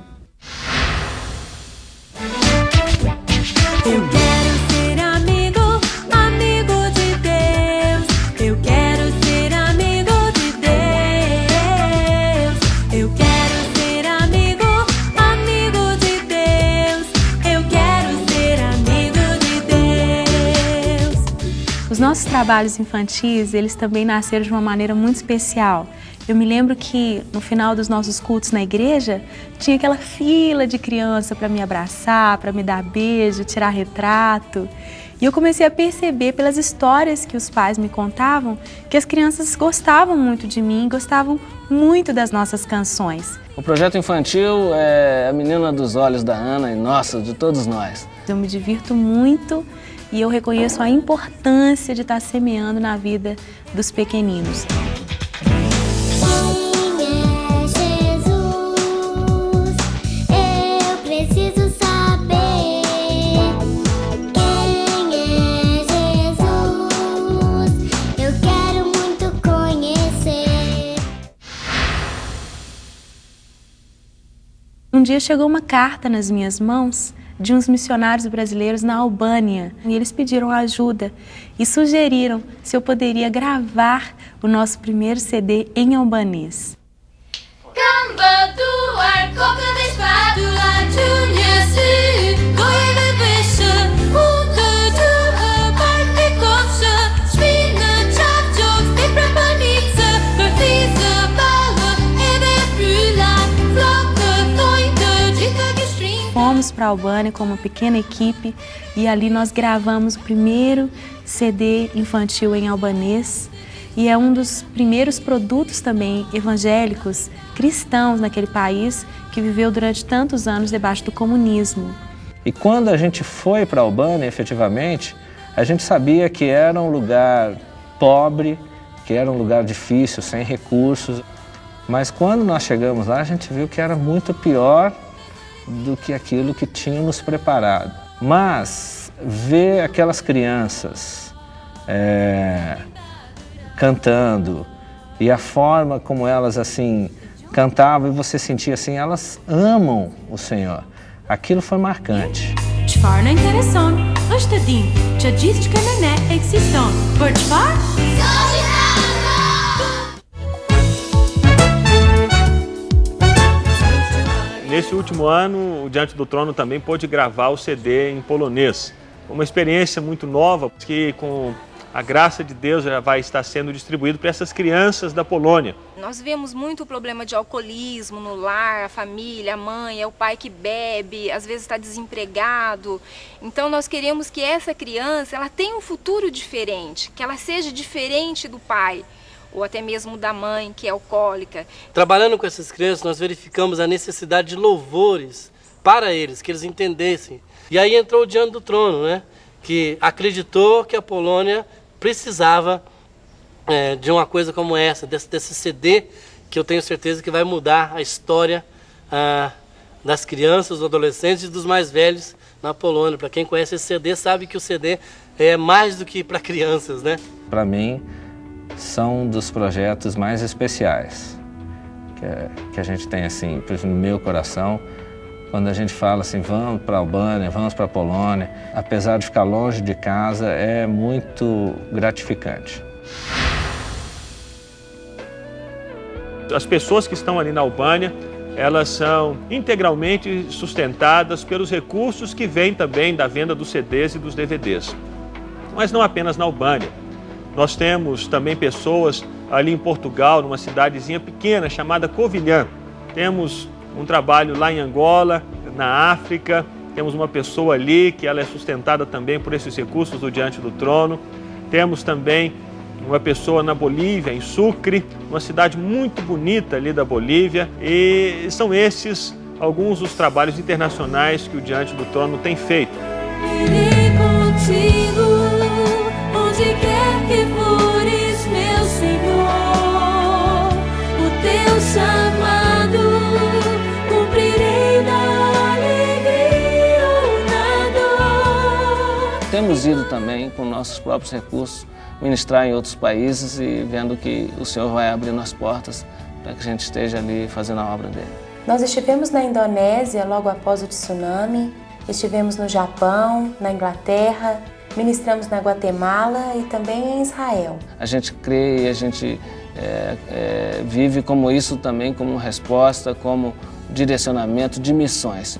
Eu quero ser amigo, amigo de Deus. Eu quero ser amigo de Deus. Eu quero ser amigo, amigo de Deus. Eu quero ser amigo de Deus.
Os nossos trabalhos infantis, eles também nasceram de uma maneira muito especial. Eu me lembro que no final dos nossos cultos na igreja, tinha aquela fila de criança para me abraçar, para me dar beijo, tirar retrato. E eu comecei a perceber pelas histórias que os pais me contavam que as crianças gostavam muito de mim, gostavam muito das nossas canções.
O projeto infantil é a menina dos olhos da Ana e, nossa, de todos nós.
Eu me divirto muito e eu reconheço a importância de estar semeando na vida dos pequeninos. Um dia chegou uma carta nas minhas mãos de uns missionários brasileiros na Albânia e eles pediram ajuda e sugeriram se eu poderia gravar o nosso primeiro CD em albanês. Fomos para a Albânia com uma pequena equipe e ali nós gravamos o primeiro CD infantil em albanês e é um dos primeiros produtos também evangélicos cristãos naquele país que viveu durante tantos anos debaixo do comunismo.
E quando a gente foi para a Albânia, efetivamente, a gente sabia que era um lugar pobre, que era um lugar difícil, sem recursos, mas quando nós chegamos lá, a gente viu que era muito pior do que aquilo que tinham nos preparado. Mas ver aquelas crianças cantando e a forma como elas assim cantavam e você sentia assim, elas amam o Senhor. Aquilo foi marcante.
Nesse último ano, o Diante do Trono também pôde gravar o CD em polonês. uma experiência muito nova que com a graça de Deus já vai estar sendo distribuído para essas crianças da Polônia.
Nós vemos muito o problema de alcoolismo no lar, a família, a mãe, é o pai que bebe, às vezes está desempregado. Então nós queremos que essa criança ela tenha um futuro diferente, que ela seja diferente do pai, ou até mesmo da mãe, que é alcoólica.
Trabalhando com essas crianças, nós verificamos a necessidade de louvores para eles, que eles entendessem. E aí entrou o Diante do Trono, né? Que acreditou que a Polônia precisava de uma coisa como essa, desse CD, que eu tenho certeza que vai mudar a história das crianças, dos adolescentes e dos mais velhos na Polônia. Para quem conhece esse CD, sabe que o CD é mais do que para crianças, né?
Para mim, são dos projetos mais especiais que a gente tem, assim, no meu coração. Quando a gente fala assim, vamos para a Albânia, vamos para a Polônia, apesar de ficar longe de casa, é muito gratificante.
As pessoas que estão ali na Albânia, elas são integralmente sustentadas pelos recursos que vêm também da venda dos CDs e dos DVDs. Mas não apenas na Albânia. Nós temos também pessoas ali em Portugal, numa cidadezinha pequena chamada Covilhã. Temos um trabalho lá em Angola, na África. Temos uma pessoa ali que ela é sustentada também por esses recursos do Diante do Trono. Temos também uma pessoa na Bolívia, em Sucre, uma cidade muito bonita ali da Bolívia. E são esses alguns dos trabalhos internacionais que o Diante do Trono tem feito.
Irei contigo, onde quer que fores, meu Senhor, o teu chamado cumprirei na alegria ou na dor.
Temos ido também com nossos próprios recursos ministrar em outros países e vendo que o Senhor vai abrindo as portas para que a gente esteja ali fazendo a obra dele.
Nós estivemos na Indonésia logo após o tsunami, estivemos no Japão, na Inglaterra, ministramos na Guatemala e também em Israel.
A gente crê e a gente vive como isso também, como resposta, como direcionamento de missões.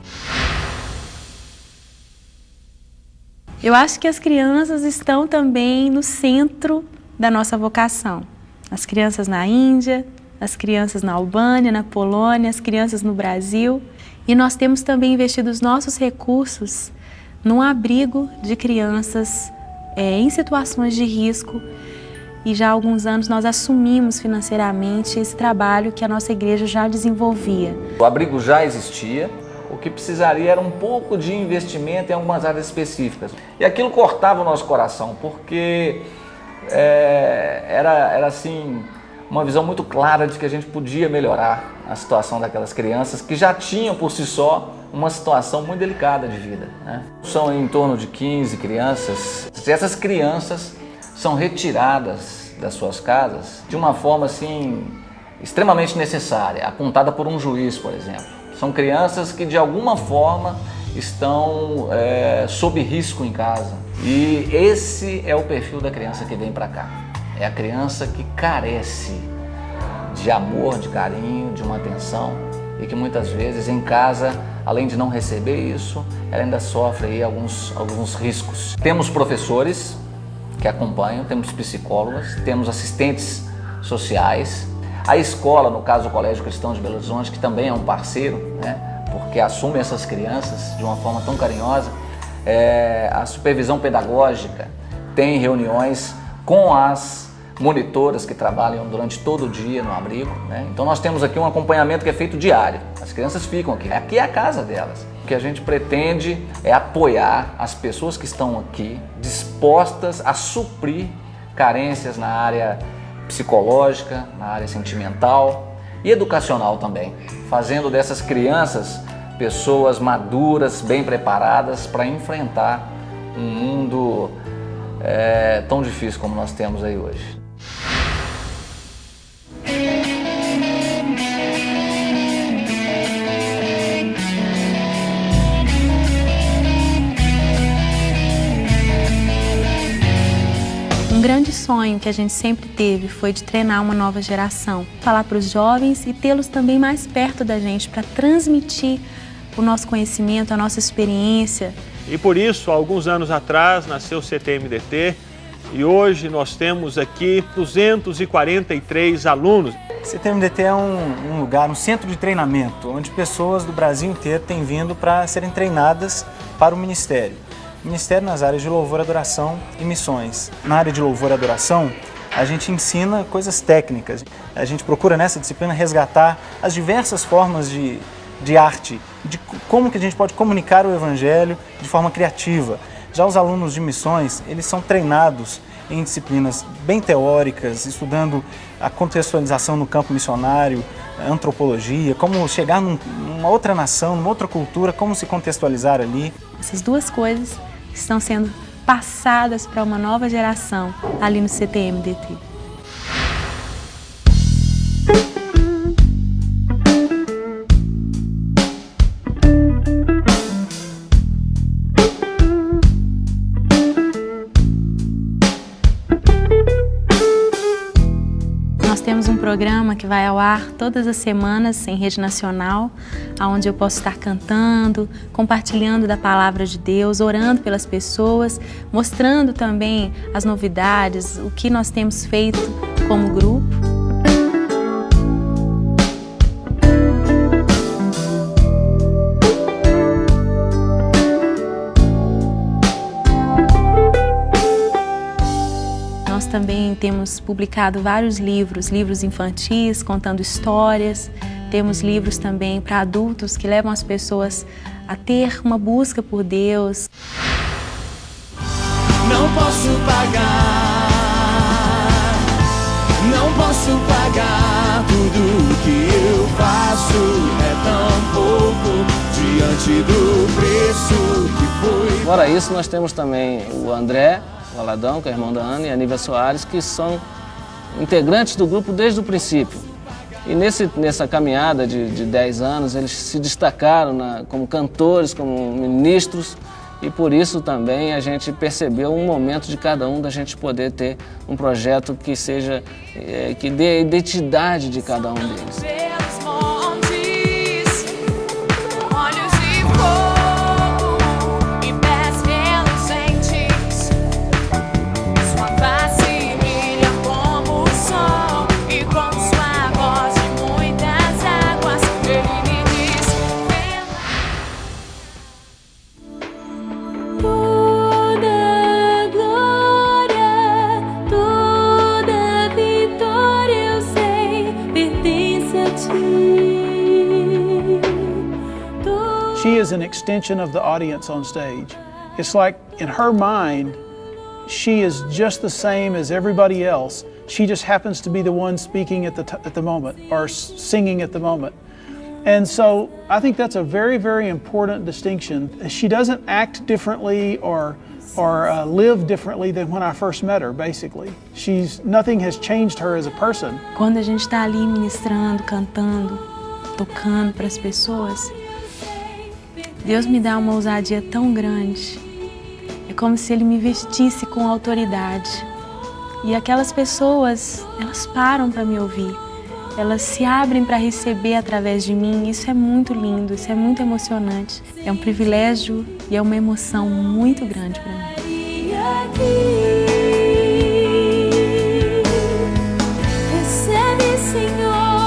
Eu acho que as crianças estão também no centro da nossa vocação. As crianças na Índia, as crianças na Albânia, na Polônia, as crianças no Brasil. E nós temos também investido os nossos recursos num abrigo de crianças em situações de risco. E já há alguns anos nós assumimos financeiramente esse trabalho que a nossa igreja já desenvolvia.
O abrigo já existia. O que precisaria era um pouco de investimento em algumas áreas específicas. E aquilo cortava o nosso coração, porque era assim, uma visão muito clara de que a gente podia melhorar a situação daquelas crianças que já tinham por si só uma situação muito delicada de vida, né? São em torno de 15 crianças. Se essas crianças são retiradas das suas casas de uma forma assim extremamente necessária, apontada por um juiz, por exemplo. São crianças que de alguma forma estão sob risco em casa. E esse é o perfil da criança que vem para cá. É a criança que carece de amor, de carinho, de uma atenção e que muitas vezes em casa, além de não receber isso, ela ainda sofre aí alguns riscos. Temos professores que acompanham, temos psicólogas, temos assistentes sociais. A escola, no caso o Colégio Cristão de Belo Horizonte, que também é um parceiro, né, porque assume essas crianças de uma forma tão carinhosa. A supervisão pedagógica tem reuniões com as monitoras que trabalham durante todo o dia no abrigo, né? Então nós temos aqui um acompanhamento que é feito diário. As crianças ficam aqui. Aqui é a casa delas. O que a gente pretende é apoiar as pessoas que estão aqui dispostas a suprir carências na área psicológica, na área sentimental e educacional também, fazendo dessas crianças pessoas maduras, bem preparadas para enfrentar um mundo tão difícil como nós temos aí hoje.
Um grande sonho que a gente sempre teve foi de treinar uma nova geração, falar para os jovens e tê-los também mais perto da gente para transmitir o nosso conhecimento, a nossa experiência
E por isso, há alguns anos atrás, nasceu o CTMDT e hoje nós temos aqui 243 alunos.
CTMDT é um lugar, um centro de treinamento, onde pessoas do Brasil inteiro têm vindo para serem treinadas para o Ministério. Ministério nas áreas de louvor, adoração e missões. Na área de louvor e adoração, a gente ensina coisas técnicas. A gente procura nessa disciplina resgatar as diversas formas de arte, de como que a gente pode comunicar o Evangelho de forma criativa. Já os alunos de missões, eles são treinados em disciplinas bem teóricas, estudando a contextualização no campo missionário, antropologia, como chegar numa outra nação, numa outra cultura, como se contextualizar ali.
Essas duas coisas estão sendo passadas para uma nova geração ali no CTMDT. Nós temos um programa que vai ao ar todas as semanas em rede nacional, onde eu posso estar cantando, compartilhando da palavra de Deus, orando pelas pessoas, mostrando também as novidades, o que nós temos feito como grupo. Nós também temos publicado vários livros infantis, contando histórias. Temos livros também para adultos que levam as pessoas a ter uma busca por Deus.
Não posso pagar, não posso pagar tudo que eu faço. É tão pouco diante do preço que foi.
Fora isso, nós temos também o André Valadão, que é irmão da Ana, e a Nívia Soares, que são integrantes do grupo desde o princípio. E nessa caminhada de 10 anos, eles se destacaram como cantores, como ministros, e por isso também a gente percebeu um momento de cada um da gente poder ter um projeto que seja, que dê a identidade de cada um deles.
She is an extension of the audience on stage. It's like, in her mind, she is just the same as everybody else. She just happens to be the one speaking at the moment, or singing at the moment. And so I think that's a very, very important distinction. She doesn't act differently or live differently than when I first met her, basically. Nothing has changed her as a person.
Quando a gente está ali ministrando, cantando, tocando para as pessoas, Deus me dá uma ousadia tão grande. É como se Ele me vestisse com autoridade. E aquelas pessoas, elas param para me ouvir. Elas se abrem para receber através de mim. Isso é muito lindo, isso é muito emocionante. É um privilégio e é uma emoção muito grande para mim.
Recebe, Senhor.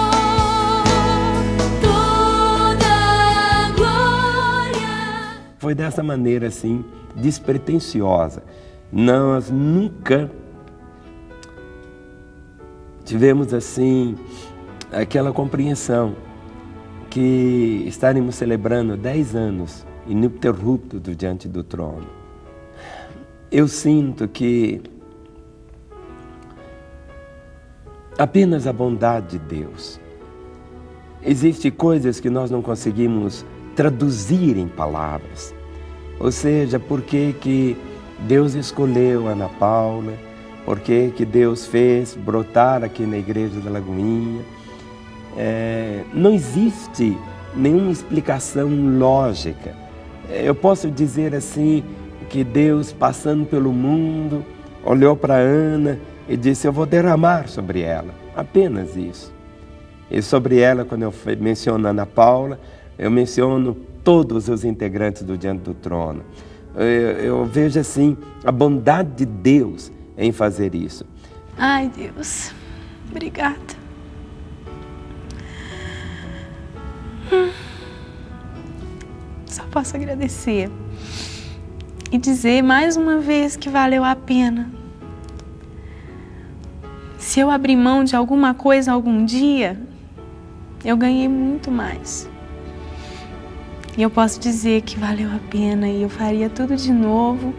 Foi dessa maneira, assim, despretensiosa. Nós nunca tivemos, assim, aquela compreensão que estaremos celebrando 10 anos ininterruptos diante do trono. Eu sinto que apenas a bondade de Deus. Existem coisas que nós não conseguimos traduzir em palavras. Ou seja, por que Deus escolheu Ana Paula, por que Deus fez brotar aqui na igreja da Lagoinha. Não existe nenhuma explicação lógica. Eu posso dizer assim, que Deus, passando pelo mundo, olhou para Ana e disse: eu vou derramar sobre ela. Apenas isso. E sobre ela, quando eu menciono Ana Paula, eu menciono todos os integrantes do Diante do Trono. eu vejo assim a bondade de Deus em fazer isso.
Ai, Deus, obrigada. Só posso agradecer e dizer mais uma vez que valeu a pena. Se eu abrir mão de alguma coisa algum dia, eu ganhei muito mais. E eu posso dizer que valeu a pena e eu faria tudo de novo.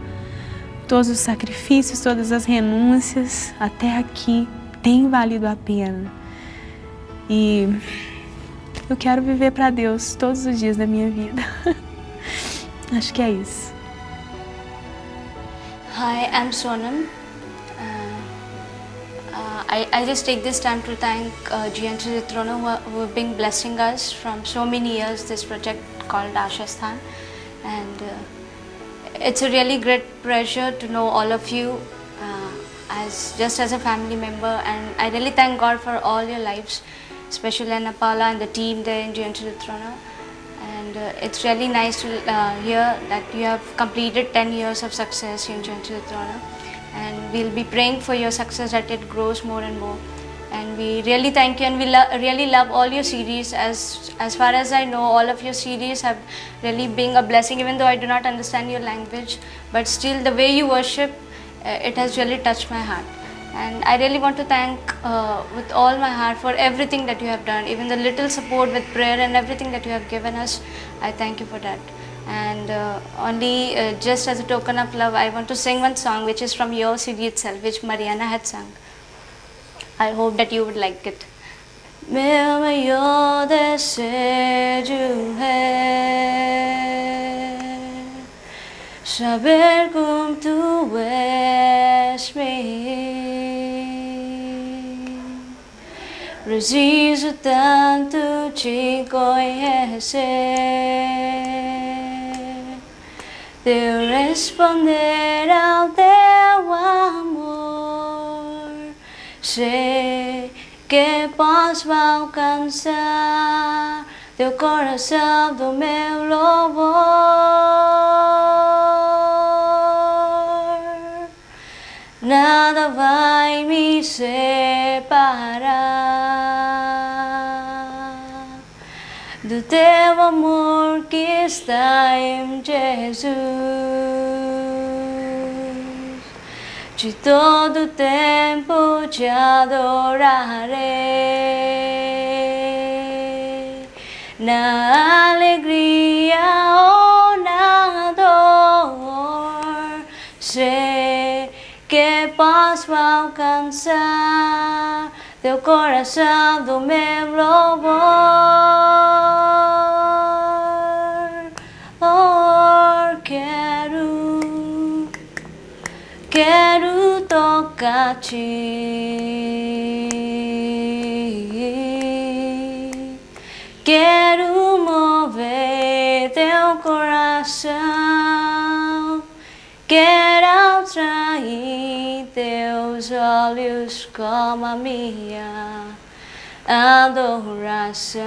Todos os sacrifícios, todas as renúncias, até aqui, tem valido a pena. E eu quero viver para Deus todos os dias da minha vida. Acho que é isso.
Hi, I'm Sonam. I just take this time to thank GNC Zitrona who have been blessing us from so many years, this project called Ashasthan. And it's a really great pleasure to know all of you just as a family member. And I really thank God for all your lives, especially Anna Paula and the team there in GNC Zitrona. And it's really nice to hear that you have completed 10 years of success in GNC Zitrona. And we'll be praying for your success, that it grows more and more. And we really thank you, and we really love all your series. As far as I know, all of your series have really been a blessing, even though I do not understand your language. But still, the way you worship, it has really touched my heart. And I really want to thank with all my heart for everything that you have done, even the little support with prayer and everything that you have given us. I thank you for that. And just as a token of love, I want to sing one song which is from your CD itself, which Mariana had sung. I hope that you would like it. Meu maior desejo é saber como tu és-me. Preciso tanto te conhecer. De responder ao teu amor, sei que posso alcançar teu coração do meu louvor. Nada vai me separar do teu amor que está em Jesus. De todo tempo te adorarei, na alegria ou na dor. Sei que posso alcançar teu coração do meu louvor. Quero tocar-te, quero mover teu coração, quero atrair teus olhos como a minha adoração.